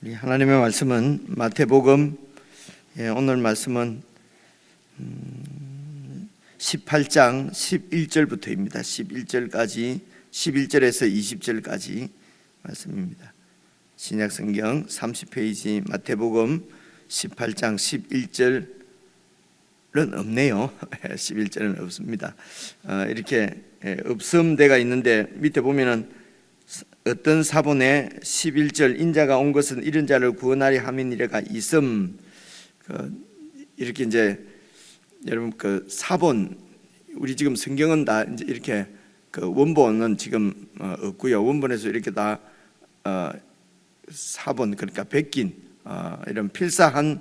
우리 하나님의 말씀은 마태복음 오늘 말씀은 18장 11절부터입니다. 11절까지 11절에서 20절까지 말씀입니다. 신약성경 30페이지 마태복음 18장 11절은 없네요. 11절은 없습니다. 이렇게 없음대가 있는데 밑에 보면은 어떤 사본에 11절 인자가 온 것은 이런 자를 구원하리 함이니라가 있음. 이렇게 이제 여러분 그 사본 우리 지금 성경은 다 이제 이렇게 그 원본은 지금 없고요. 원본에서 이렇게 다 사본 그러니까 베낀 이런 필사한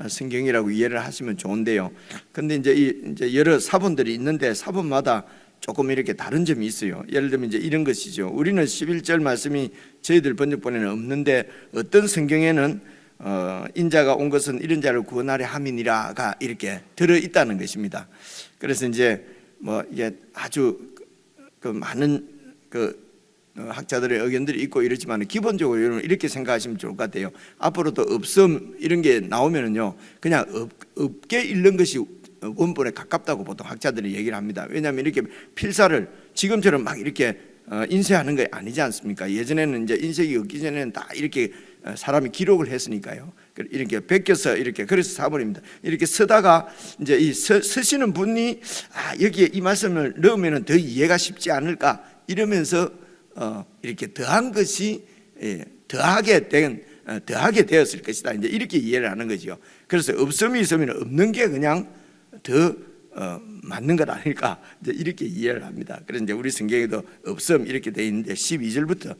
성경이라고 이해를 하시면 좋은데요. 근데 이제 여러 사본들이 있는데 사본마다 조금 이렇게 다른 점이 있어요. 예를 들면 이제 이런 것이죠. 우리는 11절 말씀이 저희들 번역본에는 없는데 어떤 성경에는 인자가 온 것은 이런 자를 구원하려 함이니라가 이렇게 들어 있다는 것입니다. 그래서 이제 뭐 이게 아주 그 많은 학자들의 의견들이 있고 이렇지만 기본적으로 여러분 이렇게 생각하시면 좋을 것 같아요. 앞으로도 없음 이런 게 나오면은요 그냥 없게 읽는 것이 원본에 가깝다고 보통 학자들이 얘기를 합니다. 왜냐하면 이렇게 필사를 지금처럼 막 이렇게 인쇄하는 게 아니지 않습니까? 예전에는 이제 인쇄기 없기 전에는 다 이렇게 사람이 기록을 했으니까요. 이렇게 베껴서 이렇게 그래서 사본입니다. 이렇게 쓰다가 이제 이 쓰시는 분이 여기에 이 말씀을 넣으면 더 이해가 쉽지 않을까 이러면서 이렇게 더한 것이 더하게 되었을 것이다. 이제 이렇게 이해를 하는 거죠. 그래서 없음이 있으면 없는 게 그냥 더 맞는 것 아닐까 이제 이렇게 이해를 합니다. 그래서 이제 우리 성경에도 없음 이렇게 되어 있는데 12절부터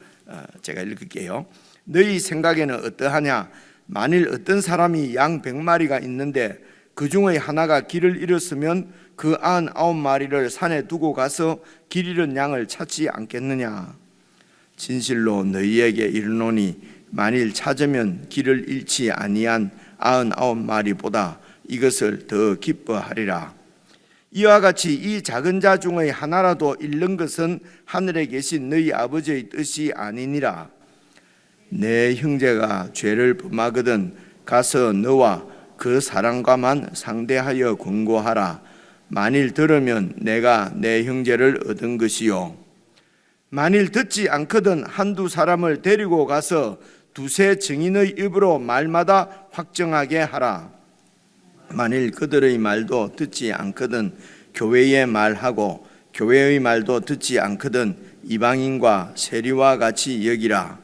제가 읽을게요. 너희 생각에는 어떠하냐? 만일 어떤 사람이 양 100마리가 있는데 그 중의 하나가 길을 잃었으면 그 99마리를 산에 두고 가서 길 잃은 양을 찾지 않겠느냐? 진실로 너희에게 이르노니 만일 찾으면 길을 잃지 아니한 99마리보다 이것을 더 기뻐하리라. 이와 같이 이 작은 자 중의 하나라도 잃는 것은 하늘에 계신 너희 아버지의 뜻이 아니니라. 내 형제가 죄를 범하거든 가서 너와 그 사람과만 상대하여 권고하라. 만일 들으면 내가 내 형제를 얻은 것이요 만일 듣지 않거든 한두 사람을 데리고 가서 두세 증인의 입으로 말마다 확정하게 하라. 만일 그들의 말도 듣지 않거든 교회의 말하고 교회의 말도 듣지 않거든 이방인과 세리와 같이 여기라.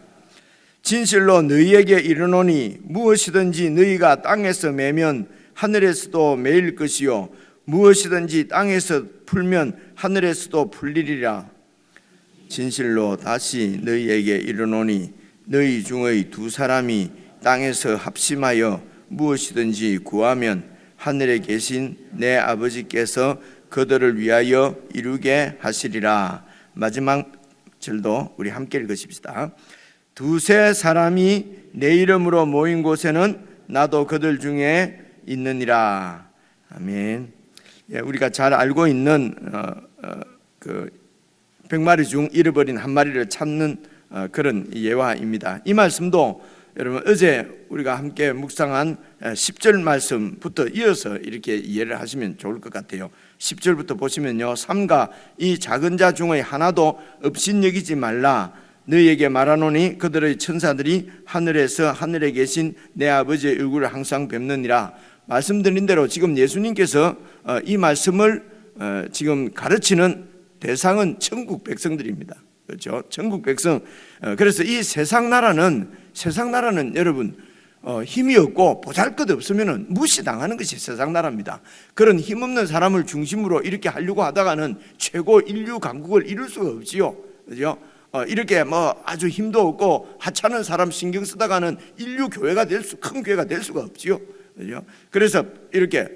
진실로 너희에게 이르노니 무엇이든지 너희가 땅에서 매면 하늘에서도 매일 것이요 무엇이든지 땅에서 풀면 하늘에서도 풀리리라. 진실로 다시 너희에게 이르노니 너희 중의 두 사람이 땅에서 합심하여 무엇이든지 구하면 하늘에 계신 내 아버지께서 그들을 위하여 이루게 하시리라. 마지막 절도 우리 함께 읽으십시다. 두세 사람이 내 이름으로 모인 곳에는 나도 그들 중에 있느니라. 아멘. 우리가 잘 알고 있는 그 100마리 중 잃어버린 한 마리를 찾는 그런 예화입니다. 이 말씀도 여러분 어제 우리가 함께 묵상한 10절 말씀부터 이어서 이렇게 이해를 하시면 좋을 것 같아요. 10절부터 보시면요 삼가 이 작은 자 중의 하나도 업신여기지 말라. 너희에게 말하노니 그들의 천사들이 하늘에서 하늘에 계신 내 아버지의 얼굴을 항상 뵙느니라. 말씀드린 대로 지금 예수님께서 이 말씀을 지금 가르치는 대상은 천국 백성들입니다. 그렇죠? 천국 백성. 그래서 이 세상 나라는 여러분 힘이 없고 보잘것 없으면 무시당하는 것이 세상 나라입니다. 그런 힘없는 사람을 중심으로 이렇게 하려고 하다가는 최고 인류 강국을 이룰 수가 없지요. 그렇죠? 이렇게 뭐 아주 힘도 없고 하찮은 사람 신경 쓰다가는 인류 교회가 큰 교회가 될 수가 없지요. 그렇죠? 그래서 이렇게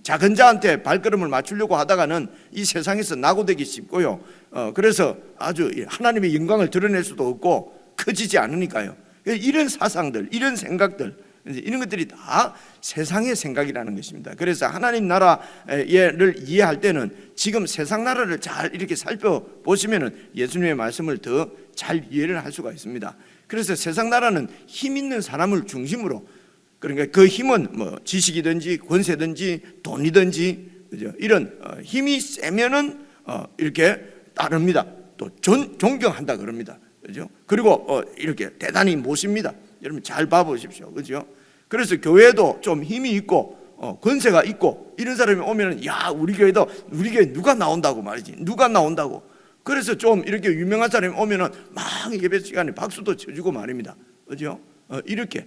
작은 자한테 발걸음을 맞추려고 하다가는 이 세상에서 낙오되기 쉽고요. 그래서 아주 하나님의 영광을 드러낼 수도 없고 커지지 않으니까요. 이런 사상들, 이런 생각들, 이런 것들이 다 세상의 생각이라는 것입니다. 그래서 하나님 나라를 이해할 때는 지금 세상 나라를 잘 이렇게 살펴보시면 예수님의 말씀을 더 잘 이해를 할 수가 있습니다. 그래서 세상 나라는 힘 있는 사람을 중심으로, 그러니까 그 힘은 뭐 지식이든지 권세든지 돈이든지, 그죠? 이런 힘이 세면은 이렇게 따릅니다. 또 존경한다 그럽니다. 그죠? 그리고 이렇게 대단히 모십니다. 여러분 잘 봐보십시오. 그죠? 그래서 교회도 좀 힘이 있고 권세가 있고 이런 사람이 오면은, 야, 우리 교회 누가 나온다고 말이지. 누가 나온다고. 그래서 좀 이렇게 유명한 사람이 오면은 막 예배 시간에 박수도 쳐주고 말입니다. 그죠? 이렇게.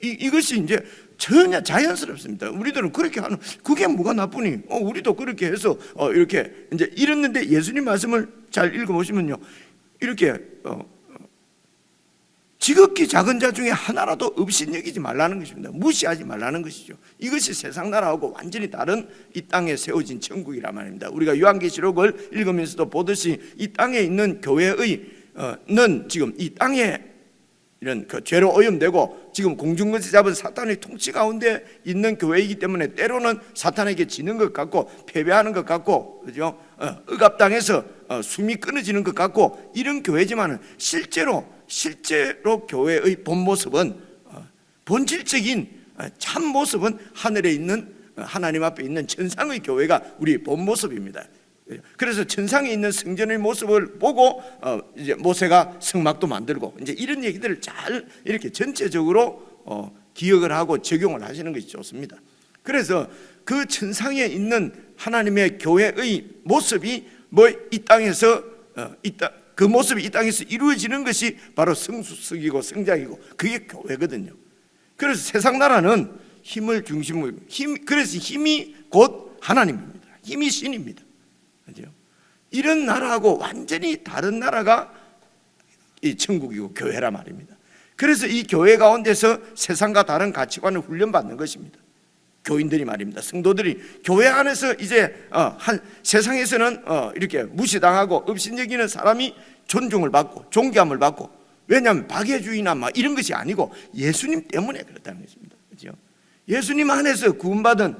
이것이 이제 전혀 자연스럽습니다. 우리들은 그렇게 하는, 그게 뭐가 나쁘니? 우리도 그렇게 해서 이렇게 이제 이랬는데, 예수님 말씀을 잘 읽어보시면요, 이렇게 지극히 작은 자 중에 하나라도 업신여기지 말라는 것입니다. 무시하지 말라는 것이죠. 이것이 세상 나라하고 완전히 다른 이 땅에 세워진 천국이란 말입니다. 우리가 요한계시록을 읽으면서도 보듯이 이 땅에 있는 교회의는 지금 이 땅에 이런 그 죄로 오염되고 지금 공중권세 잡은 사탄의 통치 가운데 있는 교회이기 때문에 때로는 사탄에게 지는 것 같고 패배하는 것 같고, 그죠? 억압당해서 숨이 끊어지는 것 같고 이런 교회지만은 실제로 교회의 본 모습은, 본질적인 참 모습은 하늘에 있는 하나님 앞에 있는 천상의 교회가 우리 본 모습입니다. 그래서 천상에 있는 성전의 모습을 보고 이제 모세가 성막도 만들고, 이제 이런 얘기들을 잘 이렇게 전체적으로 기억을 하고 적용을 하시는 것이 좋습니다. 그래서 그 천상에 있는 하나님의 교회의 모습이 뭐 이 땅에서 그 모습이 이 땅에서 이루어지는 것이 바로 성수석이고 성장이고 그게 교회거든요. 그래서 세상 나라는 힘을 중심으로, 그래서 힘이 곧 하나님입니다. 힘이 신입니다. 그죠? 이런 나라하고 완전히 다른 나라가 이 천국이고 교회라 말입니다. 그래서 이 교회 가운데서 세상과 다른 가치관을 훈련받는 것입니다. 교인들이 말입니다. 성도들이 교회 안에서 이제 세상에서는 이렇게 무시당하고 업신여기는 사람이 존중을 받고 존귀함을 받고, 왜냐하면 박애주의나 막 이런 것이 아니고 예수님 때문에 그렇다는 것입니다. 그렇죠? 예수님 안에서 구원받은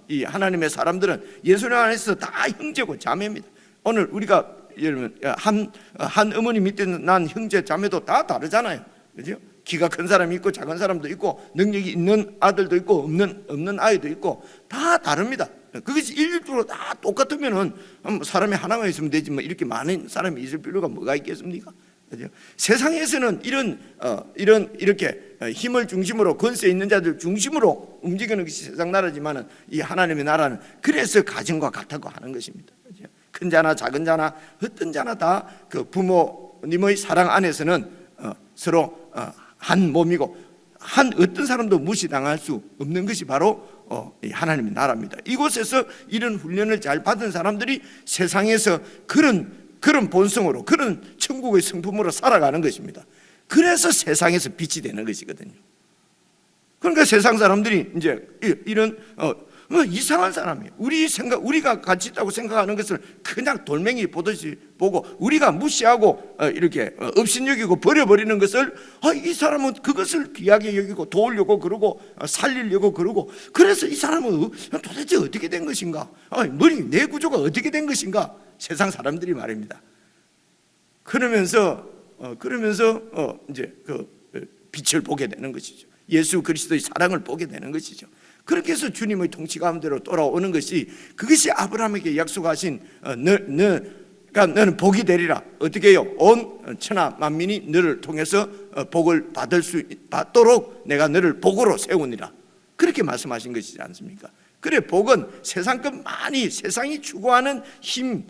이 하나님의 사람들은 예수님 안에서 다 형제고 자매입니다. 오늘 우리가 예를 들면 한 어머니 밑에 난 형제 자매도 다 다르잖아요. 그렇죠? 키가 큰 사람이 있고 작은 사람도 있고 능력이 있는 아들도 있고 없는 아이도 있고 다 다릅니다. 그것이 일률적으로 다 똑같으면은 사람이 하나만 있으면 되지 뭐 이렇게 많은 사람이 있을 필요가 뭐가 있겠습니까? 그렇죠? 세상에서는 이렇게 힘을 중심으로 권세 있는 자들 중심으로 움직이는 것이 세상 나라지만은 이 하나님의 나라는 그래서 가정과 같다고 하는 것입니다. 그렇죠? 큰 자나 작은 자나 어떤 자나 다 그 부모님의 사랑 안에서는 서로 한 몸이고 어떤 사람도 무시당할 수 없는 것이 바로 하나님의 나라입니다. 이곳에서 이런 훈련을 잘 받은 사람들이 세상에서 그런 본성으로, 그런 천국의 성품으로 살아가는 것입니다. 그래서 세상에서 빛이 되는 것이거든요. 그러니까 세상 사람들이 이제 이런 이상한 사람이에요. 우리가 가치 있다고 생각하는 것을 그냥 돌멩이 보듯이 보고 우리가 무시하고 이렇게 업신여기고 버려버리는 것을 이 사람은 그것을 귀하게 여기고 도우려고 그러고 살리려고 그러고, 그래서 이 사람은 도대체 어떻게 된 것인가, 내 구조가 어떻게 된 것인가, 세상 사람들이 말입니다. 그러면서 이제 그 빛을 보게 되는 것이죠. 예수 그리스도의 사랑을 보게 되는 것이죠. 그렇게 해서 주님의 통치 가운데로 돌아오는 것이, 그것이 아브라함에게 약속하신 그러니까 너는 복이 되리라. 어떻게 해요? 온 천하 만민이 너를 통해서 복을 받도록 내가 너를 복으로 세우니라. 그렇게 말씀하신 것이지 않습니까? 그래, 복은 세상이 추구하는 힘,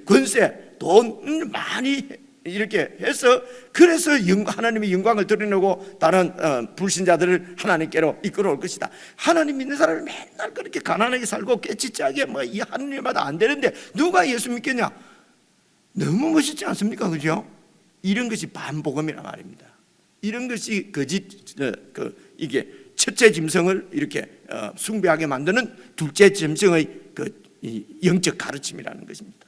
권세, 돈 많이 이렇게 해서, 그래서 하나님의 영광을 드러내고 다른 불신자들을 하나님께로 이끌어올 것이다. 하나님 믿는 사람이 맨날 그렇게 가난하게 살고 깨치짜게 이 하느님마다 안 되는데 누가 예수 믿겠냐? 너무 멋있지 않습니까? 그죠? 이런 것이 반복음이란 말입니다. 이런 것이 이게 첫째 짐승을 이렇게 숭배하게 만드는 둘째 짐승의 영적 가르침이라는 것입니다.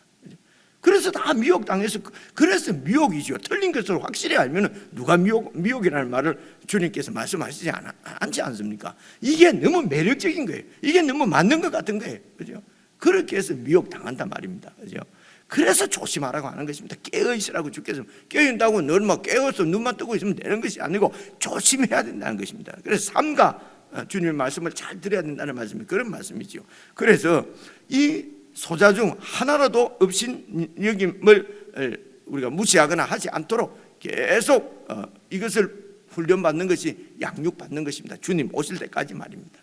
그래서 다 미혹당해서, 그래서 미혹이죠. 틀린 것을 확실히 알면 누가 미혹이라는 말을 주님께서 말씀하시지 않지 않습니까? 이게 너무 매력적인 거예요. 이게 너무 맞는 것 같은 거예요. 그죠? 그렇게 해서 미혹당한단 말입니다. 그죠? 그래서 조심하라고 하는 것입니다. 깨어 있으라고 주께서 깨어 있다고 늘 막 깨어서 눈만 뜨고 있으면 되는 것이 아니고 조심해야 된다는 것입니다. 그래서 삼가 주님의 말씀을 잘 들어야 된다는 말씀이 그런 말씀이죠. 그래서 이 소자 중 하나라도 업신여김을 우리가 무시하거나 하지 않도록 계속 이것을 훈련받는 것이 양육받는 것입니다. 주님 오실 때까지 말입니다.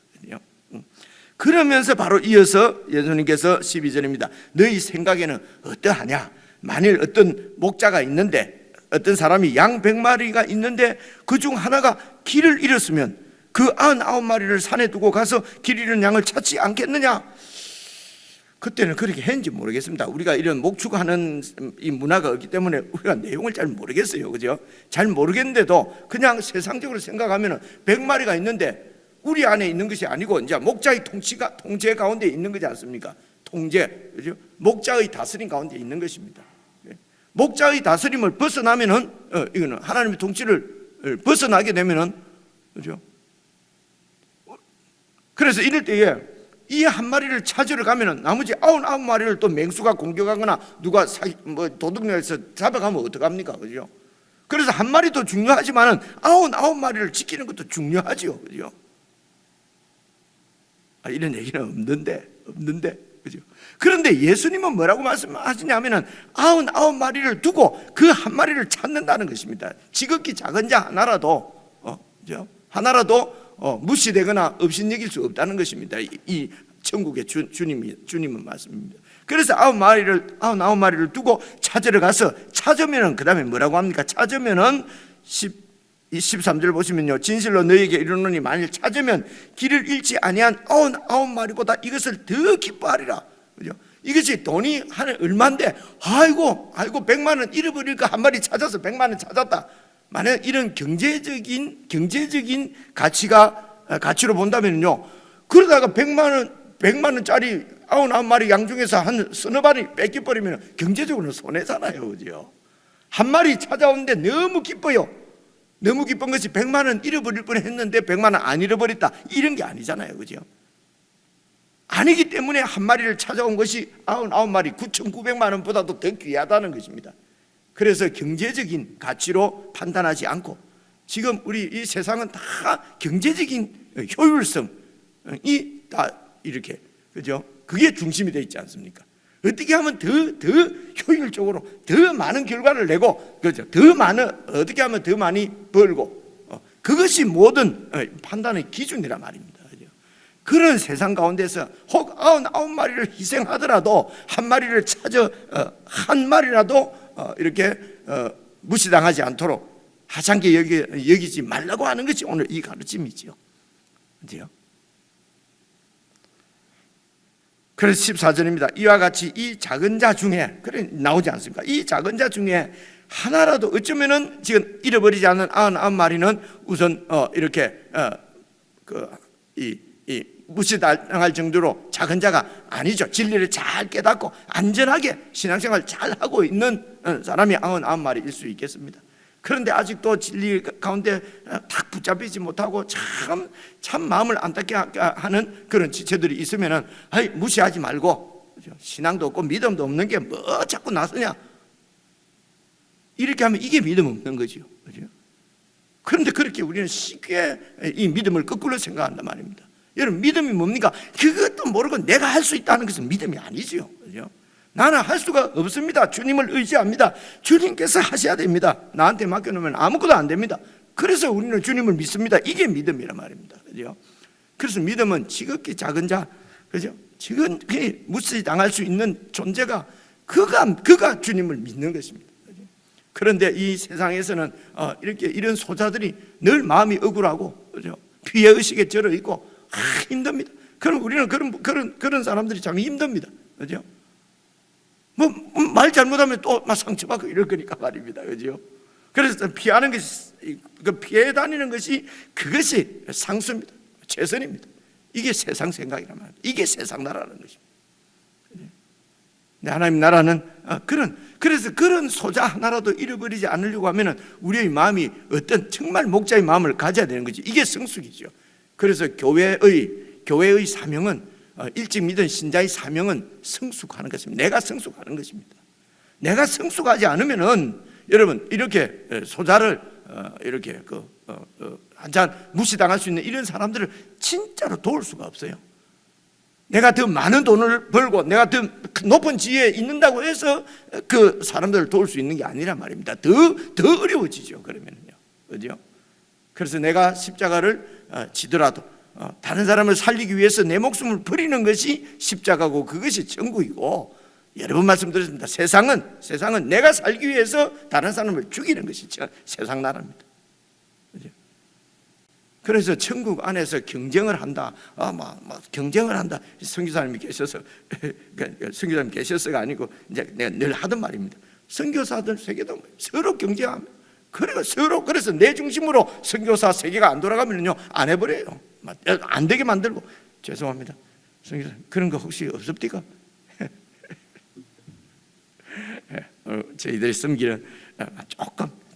그러면서 바로 이어서 예수님께서 12절입니다. 너희 생각에는 어떠하냐? 만일 어떤 목자가 있는데, 어떤 사람이 양 100마리가 있는데 그 중 하나가 길을 잃었으면 그 99마리를 산에 두고 가서 길 잃은 양을 찾지 않겠느냐? 그때는 그렇게 했는지 모르겠습니다. 우리가 이런 목축하는 이 문화가 없기 때문에 우리가 내용을 잘 모르겠어요. 그죠? 잘 모르겠는데도 그냥 세상적으로 생각하면 100마리가 있는데 우리 안에 있는 것이 아니고 이제 목자의 통제 가운데 있는 거지 않습니까? 통제, 그죠? 목자의 다스림 가운데 있는 것입니다. 목자의 다스림을 벗어나면은 이거는 하나님의 통치를 벗어나게 되면은, 그죠? 그래서 이럴 때에 이 한 마리를 찾으러 가면은 나머지 99마리를 또 맹수가 공격하거나 누가 도둑녀에서 잡아가면 어떡합니까? 그죠? 그래서 한 마리도 중요하지만은 99마리를 지키는 것도 중요하죠. 그죠? 이런 얘기는 없는데, 그죠? 그런데 예수님은 뭐라고 말씀하시냐면은 99마리를 두고 그 한 마리를 찾는다는 것입니다. 지극히 작은 자 하나라도, 그죠? 하나라도 무시되거나 업신여길 수 없다는 것입니다. 이 천국의 주님은 말씀입니다. 그래서 99마리를 두고 찾으러 가서 찾으면은 그 다음에 뭐라고 합니까? 찾으면은 13절 보시면요, 진실로 너희에게 이르노니 만일 찾으면 길을 잃지 아니한 99마리보다 이것을 더 기뻐하리라. 그죠? 이것이 돈이 얼마인데 아이고 100만 원 잃어버릴까 한 마리 찾아서 100만 원 찾았다. 만약 이런 경제적인 가치로 본다면요, 그러다가 100만 원짜리 99마리 양 중에서 한 서너 마리 뺏겨버리면 경제적으로는 손해잖아요. 그죠? 한 마리 찾아오는데 너무 기뻐요. 너무 기쁜 것이 100만 원 잃어버릴 뻔했는데 100만 원 안 잃어버렸다, 이런 게 아니잖아요. 그죠? 아니기 때문에 한 마리를 찾아온 것이 99마리 9,900만 원보다도 더 귀하다는 것입니다. 그래서 경제적인 가치로 판단하지 않고, 지금 우리 이 세상은 다 경제적인 효율성이 다 이렇게, 그죠? 그게 중심이 되어 있지 않습니까? 어떻게 하면 더 효율적으로 더 많은 결과를 내고, 그죠? 어떻게 하면 더 많이 벌고, 그것이 모든 판단의 기준이란 말입니다. 그죠? 그런 세상 가운데서 혹 99마리를 희생하더라도 한 마리를 찾아 한 마리라도 이렇게 무시당하지 않도록 하찮게 여기지 말라고 하는 것이 오늘 이 가르침이지요. 그죠? 그래서 14절입니다. 이와 같이 이 작은 자 중에, 그래 나오지 않습니까? 이 작은 자 중에 하나라도 어쩌면은 지금 잃어버리지 않는 99마리는 우선 이렇게 무시당할 정도로 작은 자가 아니죠. 진리를 잘 깨닫고 안전하게 신앙생활 잘 하고 있는 사람이 99마리일 수 있겠습니다. 그런데 아직도 진리 가운데 딱 붙잡히지 못하고 참 마음을 안타깝게 하는 그런 지체들이 있으면은 무시하지 말고, 신앙도 없고 믿음도 없는 게 뭐 자꾸 나서냐, 이렇게 하면 이게 믿음 없는 거죠. 그런데 그렇게 우리는 쉽게 이 믿음을 거꾸로 생각한단 말입니다. 여러분, 믿음이 뭡니까? 그것도 모르고 내가 할 수 있다는 것은 믿음이 아니죠. 그죠? 나는 할 수가 없습니다. 주님을 의지합니다. 주님께서 하셔야 됩니다. 나한테 맡겨놓으면 아무것도 안 됩니다. 그래서 우리는 주님을 믿습니다. 이게 믿음이란 말입니다. 그죠? 그래서 믿음은 지극히 작은 자, 그죠? 지극히 무시당할 수 있는 존재가 그가 주님을 믿는 것입니다. 그죠? 그런데 이 세상에서는 이런 소자들이 늘 마음이 억울하고, 그죠? 피해 의식에 절어 있고 힘듭니다. 그럼 우리는 그런 사람들이 참 힘듭니다. 그죠? 말 잘못하면 또 막 상처받고 이럴 거니까 말입니다. 그죠? 그래서 피하는 것이, 피해 다니는 것이 그것이 상수입니다. 최선입니다. 이게 세상 생각이란 말입니다. 이게 세상 나라는 것입니다. 하나님 나라는 그래서 그런 소자 하나라도 잃어버리지 않으려고 하면은 우리의 마음이 어떤 정말 목자의 마음을 가져야 되는 거지. 이게 성숙이죠. 그래서 교회의 사명은, 일찍 믿은 신자의 사명은 성숙하는 것입니다. 내가 성숙하는 것입니다. 내가 성숙하지 않으면은 여러분 이렇게 소자를 이렇게 한잔 무시당할 수 있는 이런 사람들을 진짜로 도울 수가 없어요. 내가 더 많은 돈을 벌고 내가 더 높은 지위에 있는다고 해서 그 사람들을 도울 수 있는 게 아니란 말입니다. 더 어려워지죠. 그러면은요, 그죠? 그래서 내가 십자가를 지더라도 다른 사람을 살리기 위해서 내 목숨을 버리는 것이 십자가고 그것이 천국이고, 여러 번 말씀드렸습니다. 세상은 내가 살기 위해서 다른 사람을 죽이는 것이 세상 나라입니다. 그죠? 그래서 천국 안에서 경쟁을 한다. 경쟁을 한다. 선교사님이 계셔서 선교사님 계셔서가 아니고 이제 내가 늘 하던 말입니다. 선교사들 세계도 서로 경쟁합니다. 그래서 내 중심으로 선교사 세계가 안 돌아가면요 안 해버려요. 안 되게 만들고. 죄송합니다. 선교사님 그런 거 혹시 없습니까? 저희들이 섬기는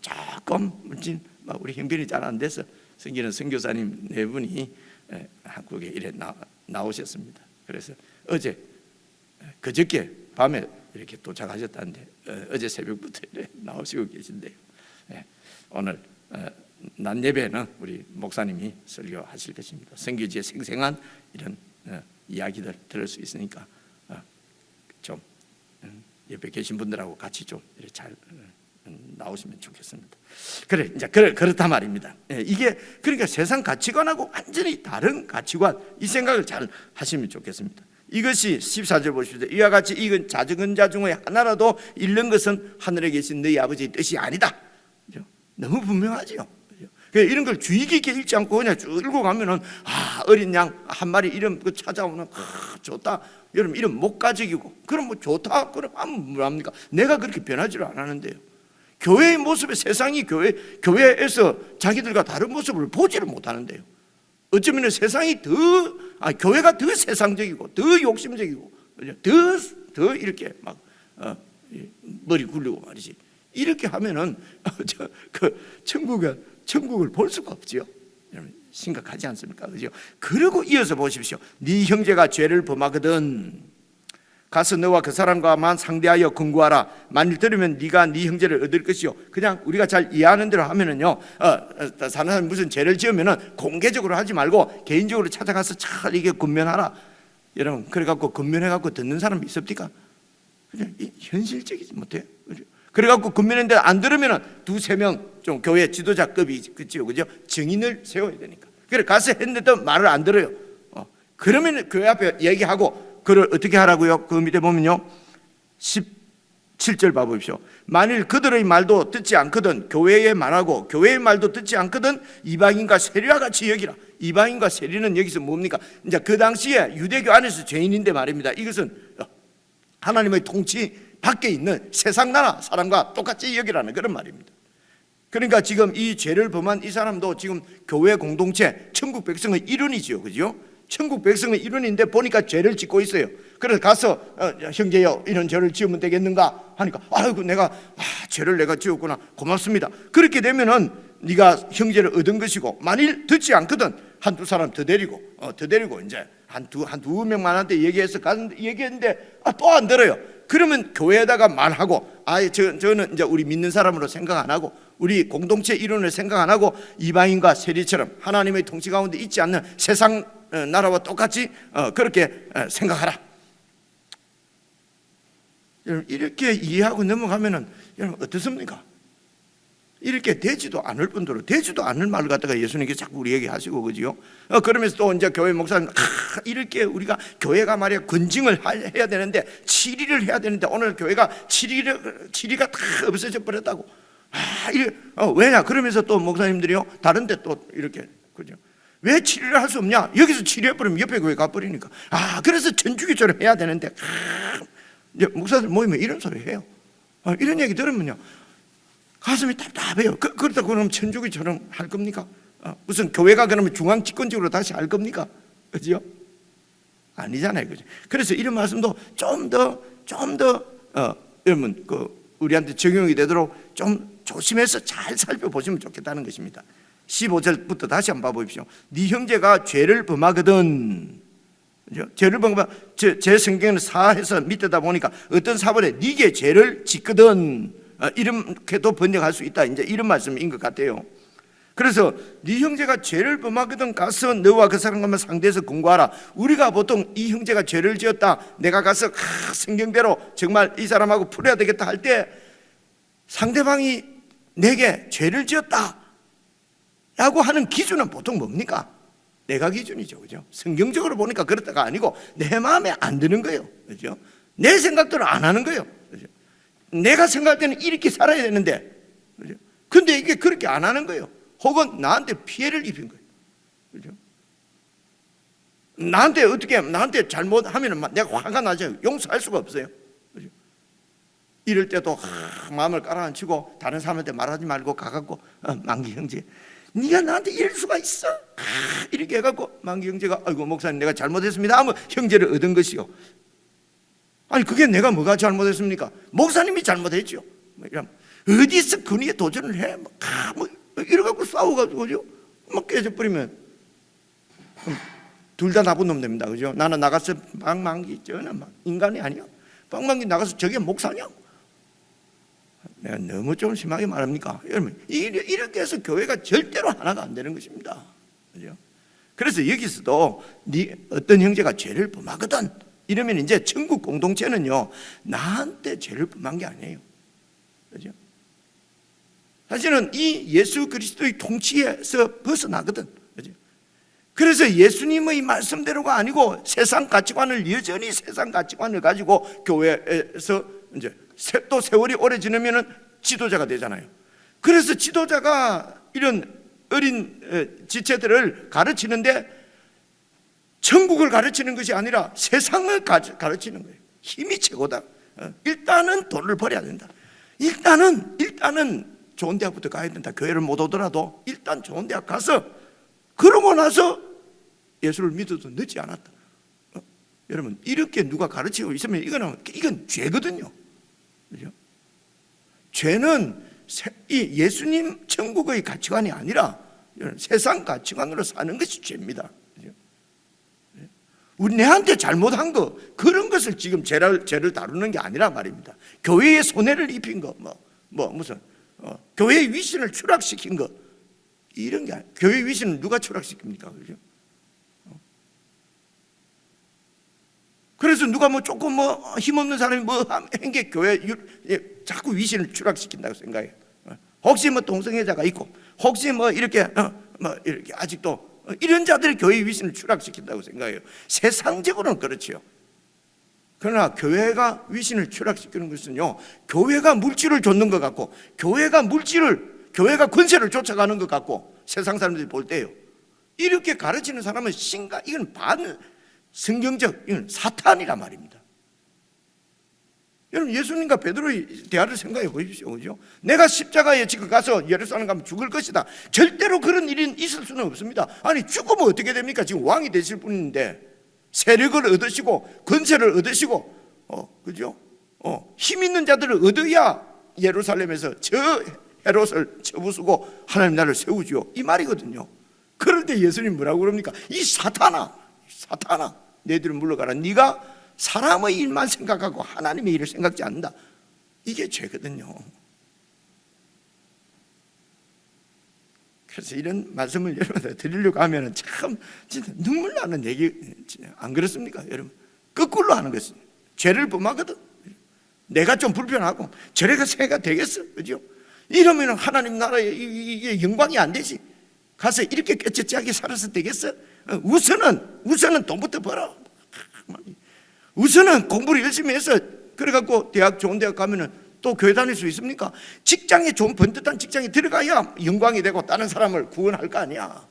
조금 우리 형편이 잘 안 돼서 섬기는 선교사님 네 분이 한국에 이래 나오셨습니다. 그래서 그저께 밤에 이렇게 도착하셨다는데 어제 새벽부터 이래 나오시고 계신데요. 오늘 낮 예배는 우리 목사님이 설교하실 것입니다. 선교지의 생생한 이런 이야기들 들을 수 있으니까 좀 옆에 계신 분들하고 같이 좀 이렇게 잘 나오시면 좋겠습니다. 이제 그렇다 말입니다. 이게 그러니까 세상 가치관하고 완전히 다른 가치관, 이 생각을 잘 하시면 좋겠습니다. 이것이 14절 보십시오. 이와 같이 이건 작은 자 중에 하나라도 잃는 것은 하늘에 계신 너희 아버지의 뜻이 아니다. 너무 분명하지요. 이런 걸 주의 깊게 읽지 않고 그냥 쭉 읽어가면은 어린 양 한 마리 이름 찾아오는 좋다. 여러분 이름 목가적이고 그럼 뭐 좋다. 그럼 뭐합니까? 내가 그렇게 변하지를 않았는데요. 교회의 모습에 세상이 교회에서 자기들과 다른 모습을 보지를 못하는데요. 어쩌면 세상이 교회가 더 세상적이고 더 욕심적이고 더 이렇게 막 머리 굴리고 말이지. 이렇게 하면은 천국을 볼 수가 없지요. 여러분 심각하지 않습니까? 그죠? 그리고 이어서 보십시오. 네 형제가 죄를 범하거든 가서 너와 그 사람과만 상대하여 권고하라. 만일 들으면 네가 네 형제를 얻을 것이요. 그냥 우리가 잘 이해하는 대로 하면은요, 다른 사람 무슨 죄를 지으면은 공개적으로 하지 말고 개인적으로 찾아가서 잘 이게 권면하라. 여러분 그래갖고 권면해갖고 듣는 사람이 있습니까? 그냥 현실적이지 못해. 그래갖고 권면했는데 안 들으면은 두세 명 좀 교회 지도자급이 그죠? 증인을 세워야 되니까. 그래 가서 했는데도 말을 안 들어요. 그러면 교회 앞에 얘기하고 그를 어떻게 하라고요? 그 밑에 보면요 17절 봐보십시오. 만일 그들의 말도 듣지 않거든 교회의 말하고 교회의 말도 듣지 않거든 이방인과 세리와 같이 여기라. 이방인과 세리는 여기서 뭡니까? 이제 그 당시에 유대교 안에서 죄인인데 말입니다. 이것은 하나님의 통치 밖에 있는 세상 나라 사람과 똑같이 여기라는 그런 말입니다. 그러니까 지금 이 죄를 범한 이 사람도 지금 교회 공동체 천국 백성의 일원이지요. 그죠? 천국 백성의 일원인데 보니까 죄를 짓고 있어요. 그래서 가서 형제여 이런 죄를 지으면 되겠는가 하니까 아이고 내가 죄를 내가 지었구나 고맙습니다. 그렇게 되면은 네가 형제를 얻은 것이고 만일 듣지 않거든 한두 사람 더 데리고 이제 한두 명만한테 얘기해서 갔는데 얘기했는데 또 안 들어요. 그러면 교회에다가 말하고 저는 이제 우리 믿는 사람으로 생각 안 하고 우리 공동체 일원을 생각 안 하고 이방인과 세리처럼 하나님의 통치 가운데 있지 않는 세상 나라와 똑같이 그렇게 생각하라. 여러분 이렇게 이해하고 넘어가면은 여러분 어떻습니까? 이렇게 되지도 않을 뿐더러 되지도 않을 말을 갖다가 예수님께 자꾸 우리 얘기하시고 그지요? 그러면서 또 이제 교회 목사님 이렇게 우리가 교회가 말이야 권징을 해야 되는데 치리를 해야 되는데 오늘 교회가 치리가 다 없어져 버렸다고. 왜냐? 그러면서 또 목사님들이요 다른데 또 이렇게 그죠? 왜 치료를 할 수 없냐? 여기서 치료해버리면 옆에 교회 가버리니까 그래서 전주기처럼 해야 되는데 이제 목사들 모이면 이런 소리 해요. 이런 얘기 들으면요 가슴이 답답해요. 그렇다고 그러면 천주교처럼 할 겁니까? 무슨 교회가 그러면 중앙 집권적으로 다시 할 겁니까? 그죠? 아니잖아요. 그죠? 그래서 이런 말씀도 좀 더 여러분 우리한테 적용이 되도록 좀 조심해서 잘 살펴보시면 좋겠다는 것입니다. 15절부터 다시 한번 봐보십시오. 네 형제가 죄를 범하거든 그죠? 죄를 범하면 제 성경에는 사해서 밑에다 보니까 어떤 사본에 네게 죄를 짓거든 이렇게도 번역할 수 있다. 이제 이런 말씀인 것 같아요. 그래서 네 형제가 죄를 범하거든 가서 너와 그 사람과 상대해서 공고하라. 우리가 보통 이 형제가 죄를 지었다, 내가 가서 성경대로 정말 이 사람하고 풀어야 되겠다 할 때 상대방이 내게 죄를 지었다 라고 하는 기준은 보통 뭡니까? 내가 기준이죠, 그죠? 성경적으로 보니까 그렇다가 아니고 내 마음에 안 드는 거예요, 그죠? 내 생각대로 안 하는 거예요, 그죠? 내가 생각할 때는 이렇게 살아야 되는데, 그죠? 근데 이게 그렇게 안 하는 거예요. 혹은 나한테 피해를 입힌 거예요, 그죠? 나한테 잘못하면 내가 화가 나죠. 용서할 수가 없어요, 그죠? 이럴 때도 마음을 깔아앉히고 다른 사람한테 말하지 말고 가갖고 만기 형제, 네가 나한테 이럴 수가 있어? 이렇게 해갖고 만기 형제가 아이고 목사님 내가 잘못했습니다 하면 형제를 얻은 것이요. 아니 그게 내가 뭐가 잘못했습니까? 목사님이 잘못했죠. 어디서 근위에 도전을 해? 이래갖고 싸워가지고 막 깨져버리면 둘 다 나쁜 놈 됩니다, 그죠? 나는 나가서 방망기 저는 인간이 아니야. 방망기 나가서 저게 목사냐? 내가 너무 좀 심하게 말합니까? 여러분 이렇게 해서 교회가 절대로 하나가 안 되는 것입니다, 그죠? 그래서 여기서도 어떤 형제가 죄를 범하거든 이러면 이제 천국 공동체는요 나한테 죄를 범한 게 아니에요, 그죠? 사실은 이 예수 그리스도의 통치에서 벗어나거든, 그죠? 그래서 예수님의 말씀대로가 아니고 세상 가치관을 여전히 세상 가치관을 가지고 교회에서 이제 또 세월이 오래 지나면은 지도자가 되잖아요. 그래서 지도자가 이런 어린 지체들을 가르치는데 천국을 가르치는 것이 아니라 세상을 가르치는 거예요. 힘이 최고다. 일단은 돈을 벌어야 된다. 일단은 좋은 대학부터 가야 된다. 교회를 못 오더라도 일단 좋은 대학 가서 그러고 나서 예수를 믿어도 늦지 않았다. 여러분 이렇게 누가 가르치고 있으면 이건 죄거든요, 그죠? 죄는 이 예수님 천국의 가치관이 아니라 세상 가치관으로 사는 것이 죄입니다, 그죠? 우리 내한테 잘못한 거 그런 것을 지금 죄를 다루는 게 아니라 말입니다. 교회에 손해를 입힌 거, 무슨 교회의 위신을 추락시킨 거 이런 게 아니에요. 교회의 위신을 누가 추락시킵니까, 그죠? 그래서 누가 조금 힘없는 사람이 한 게 교회 자꾸 위신을 추락시킨다고 생각해요. 혹시 동성애자가 있고 혹시 이렇게 아직도 이런 자들이 교회 위신을 추락시킨다고 생각해요. 세상적으로는 그렇지요. 그러나 교회가 위신을 추락시키는 것은요 교회가 물질을 줬는 것 같고 교회가 권세를 쫓아가는 것 같고 세상 사람들이 볼 때요 이렇게 가르치는 사람은 이건 성경적 이건 사탄이란 말입니다. 여러분 예수님과 베드로의 대화를 생각해 보십시오, 그죠? 내가 십자가에 지금 가서 예루살렘 가면 죽을 것이다. 절대로 그런 일이 있을 수는 없습니다. 아니 죽으면 어떻게 됩니까? 지금 왕이 되실 분인데 세력을 얻으시고 권세를 얻으시고 그죠? 힘 있는 자들을 얻어야 예루살렘에서 저 헤롯을 쳐부수고 하나님 나라를 세우지요, 이 말이거든요. 그럴 때 예수님 뭐라고 그럽니까? 이 사탄아 너희들은 물러가라. 네가 사람의 일만 생각하고 하나님의 일을 생각지 않는다. 이게 죄거든요. 그래서 이런 말씀을 여러분한테 드리려고 하면 참 진짜 눈물 나는 얘기 안 그렇습니까, 여러분? 거꾸로 하는 것은 죄를 범하거든. 내가 좀 불편하고 저래가 새가 되겠어, 그죠? 이러면 하나님 나라에 이게 영광이 안 되지. 가서 이렇게 깨끗하게 살아서 되겠어? 우선은 돈부터 벌어. 우선은 공부를 열심히 해서 그래갖고 좋은 대학 가면은 또 교회 다닐 수 있습니까? 직장에 좀 번듯한 직장에 들어가야 영광이 되고 다른 사람을 구원할 거 아니야.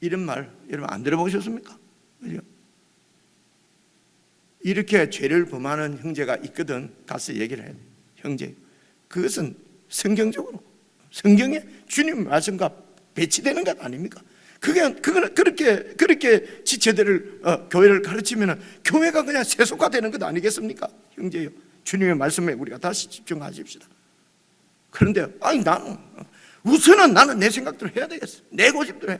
이런 말 여러분 안 들어보셨습니까? 그죠? 이렇게 죄를 범하는 형제가 있거든 가서 얘기를 해야 돼. 형제, 그것은 성경적으로 성경에 주님 말씀과 배치되는 것 아닙니까? 그거는 그렇게 지체들을 교회를 가르치면은 교회가 그냥 세속화되는 것 아니겠습니까? 형제요, 주님의 말씀에 우리가 다시 집중하십시다. 그런데 나는 우선은 내 생각대로 해야 되겠어. 내 고집대로 해.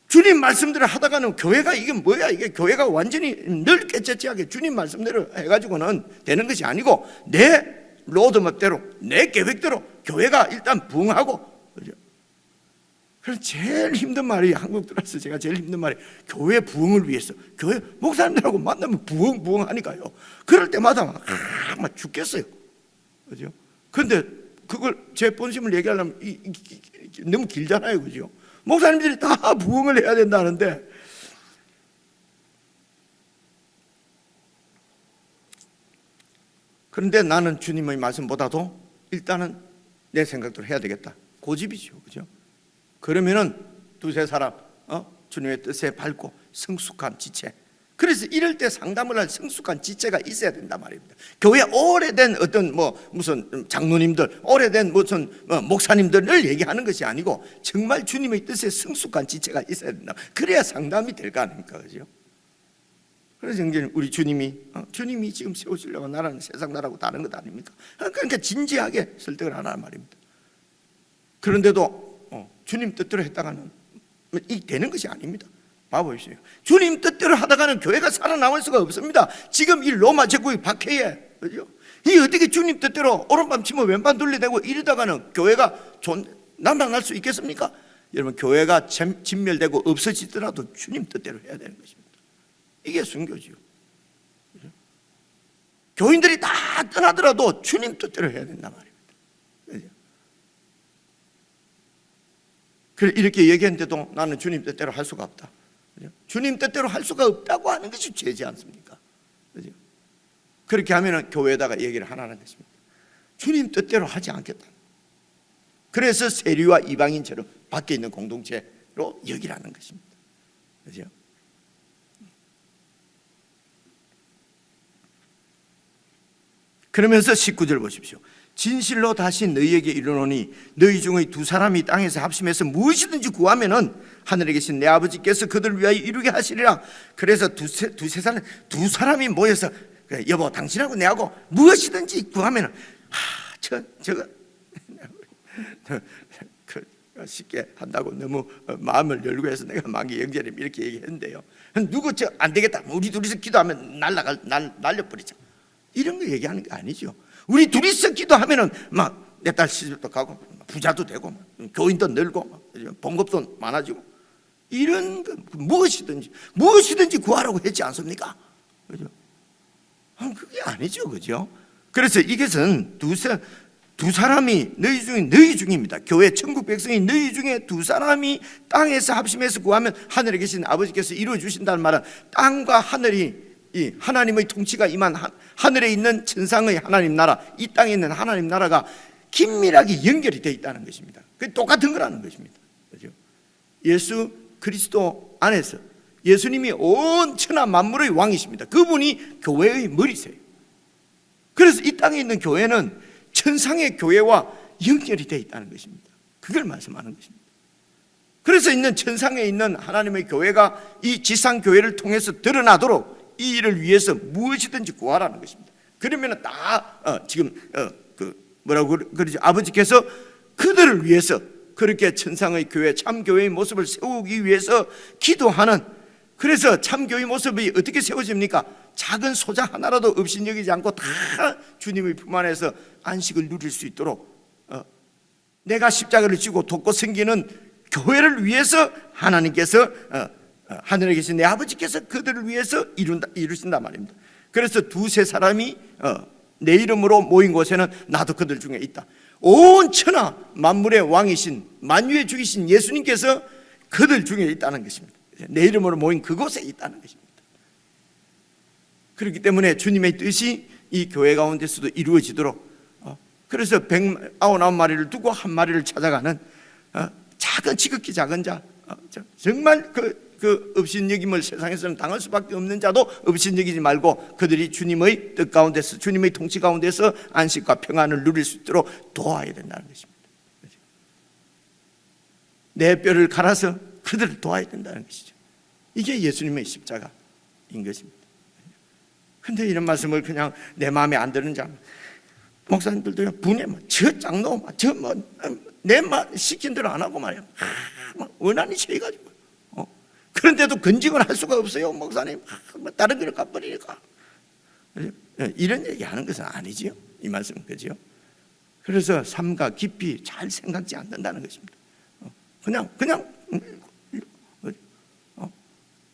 주님 말씀대로 하다가는 교회가 이게 뭐야, 이게 교회가 완전히 넓게 째째하게 주님 말씀대로 해가지고는 되는 것이 아니고 내 로드맵대로, 내 계획대로 교회가 일단 부흥하고, 그죠? 그래서 제일 힘든 말이, 한국 들어서 제가 제일 힘든 말이 교회 부흥을 위해서, 교회 목사님들하고 만나면 부흥하니까요. 그럴 때마다 막 죽겠어요, 그죠? 그런데 그걸 제 본심을 얘기하려면 너무 길잖아요, 그죠? 목사님들이 다 부흥을 해야 된다는데, 그런데 나는 주님의 말씀보다도 일단은 내 생각대로 해야 되겠다, 고집이죠, 그죠? 그러면은 두세 사람 주님의 뜻에 밟고 성숙한 지체, 그래서 이럴 때 상담을 할 성숙한 지체가 있어야 된단 말입니다. 교회 오래된 어떤 무슨 장로님들, 오래된 무슨 목사님들을 얘기하는 것이 아니고 정말 주님의 뜻에 성숙한 지체가 있어야 된다. 그래야 상담이 될 거 아닙니까, 그죠? 그래서 우리 주님이 지금 세우시려고 나라는 세상 나라고 다른 것 아닙니까? 그러니까 진지하게 설득을 하란 말입니다. 그런데도 주님 뜻대로 했다가는 이 되는 것이 아닙니다. 봐보십시오. 주님 뜻대로 하다가는 교회가 살아남을 수가 없습니다. 지금 이 로마 제국의 박해에, 그죠? 이 어떻게 주님 뜻대로 오른밤 치면 왼밤 돌려대고 이러다가는 교회가 남당할 수 있겠습니까? 여러분, 교회가 진멸되고 없어지더라도 주님 뜻대로 해야 되는 것입니다. 이게 순교지요. 그죠? 교인들이 다 떠나더라도 주님 뜻대로 해야 된단 말입니다. 그죠? 그래, 이렇게 얘기했는데도 나는 주님 뜻대로 할 수가 없다. 그죠? 주님 뜻대로 할 수가 없다고 하는 것이 죄지 않습니까? 그죠? 그렇게 하면 교회에다가 얘기를 하라는 것입니다. 주님 뜻대로 하지 않겠다. 그래서 세리와 이방인처럼 밖에 있는 공동체로 여기라는 것입니다. 그죠? 그러면서 19절 보십시오. 진실로 다시 너희에게 이르노니 너희 중의 두 사람이 땅에서 합심해서 무엇이든지 구하면은 하늘에 계신 내 아버지께서 그들을 위하여 이루게 하시리라. 그래서 두세 사람이 모여서, 여보 당신하고 내하고 무엇이든지 구하면은 저거 쉽게 한다고 너무 마음을 열고 해서 내가 만기 영절에 이렇게 얘기했는데요. 누구 안 되겠다, 우리 둘이서 기도하면 날려버리자, 이런 거 얘기하는 게 아니죠. 우리 둘이서 기도하면은 막 내 딸 시집도 가고 부자도 되고 교인도 늘고 봉급도 많아지고, 이런 거 무엇이든지 구하라고 했지 않습니까? 그죠? 그게 아니죠, 그죠? 그래서 이것은 두 사람이 너희 중입니다. 교회 천국 백성이 너희 중에 두 사람이 땅에서 합심해서 구하면 하늘에 계신 아버지께서 이루어 주신다는 말은 땅과 하늘이, 이 하나님의 통치가 임한 하늘에 있는 천상의 하나님 나라, 이 땅에 있는 하나님 나라가 긴밀하게 연결이 되어 있다는 것입니다. 그게 똑같은 거라는 것입니다. 그렇죠? 예수 그리스도 안에서 예수님이 온 천하 만물의 왕이십니다. 그분이 교회의 머리세요. 그래서 이 땅에 있는 교회는 천상의 교회와 연결이 되어 있다는 것입니다. 그걸 말씀하는 것입니다. 그래서 있는 천상에 있는 하나님의 교회가 이 지상 교회를 통해서 드러나도록 이 일을 위해서 무엇이든지 구하라는 것입니다. 그러면 다 지금 뭐라고 그러죠? 아버지께서 그들을 위해서 그렇게 천상의 교회, 참교회의 모습을 세우기 위해서 기도하는, 그래서 참교회의 모습이 어떻게 세워집니까? 작은 소자 하나라도 업신여기지 않고 다 주님의 품 안에서 안식을 누릴 수 있도록 내가 십자가를 지고 돕고 섬기는 교회를 위해서 하나님께서 하늘에 계신 내 아버지께서 그들을 위해서 이루신단 말입니다. 그래서 두세 사람이 내 이름으로 모인 곳에는 나도 그들 중에 있다. 온 천하 만물의 왕이신 만유의 주이신 예수님께서 그들 중에 있다는 것입니다. 내 이름으로 모인 그곳에 있다는 것입니다. 그렇기 때문에 주님의 뜻이 이 교회 가운데서도 이루어지도록, 그래서 199마리를 두고 한 마리를 찾아가는 작은, 지극히 작은 자, 정말 그 업신여김을 세상에서는 당할 수밖에 없는 자도 업신여기지 말고 그들이 주님의 뜻 가운데서, 주님의 통치 가운데서 안식과 평안을 누릴 수 있도록 도와야 된다는 것입니다. 내 뼈를 갈아서 그들을 도와야 된다는 것이죠. 이게 예수님의 십자가인 것입니다. 그런데 이런 말씀을 그냥 내 마음에 안 드는 자, 목사님들도 분해, 저 장로, 내 말 시킨 대로 안 하고 말이야, 원한이 세가지고 그런데도 건직은 할 수가 없어요. 목사님, 뭐 다른 길을 가버리니까. 이런 얘기하는 것은 아니지요. 이 말씀은 그죠? 그래서 삶과 깊이 잘 생각지 않는다는 것입니다. 그냥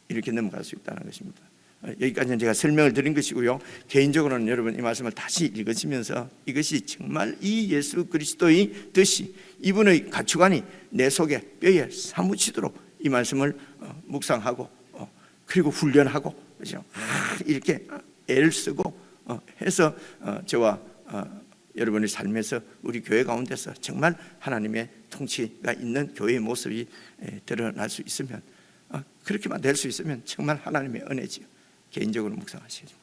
이렇게 넘어갈 수 있다는 것입니다. 여기까지는 제가 설명을 드린 것이고요. 개인적으로는 여러분 이 말씀을 다시 읽으시면서 이것이 정말 이 예수 그리스도의 뜻이, 이분의 가치관이 내 속에 뼈에 사무치도록 이 말씀을 묵상하고 그리고 훈련하고, 그렇죠? 이렇게 애를 쓰고 해서 저와 여러분의 삶에서 우리 교회 가운데서 정말 하나님의 통치가 있는 교회의 모습이 드러날 수 있으면, 그렇게만 될 수 있으면 정말 하나님의 은혜지요. 개인적으로 묵상하시죠.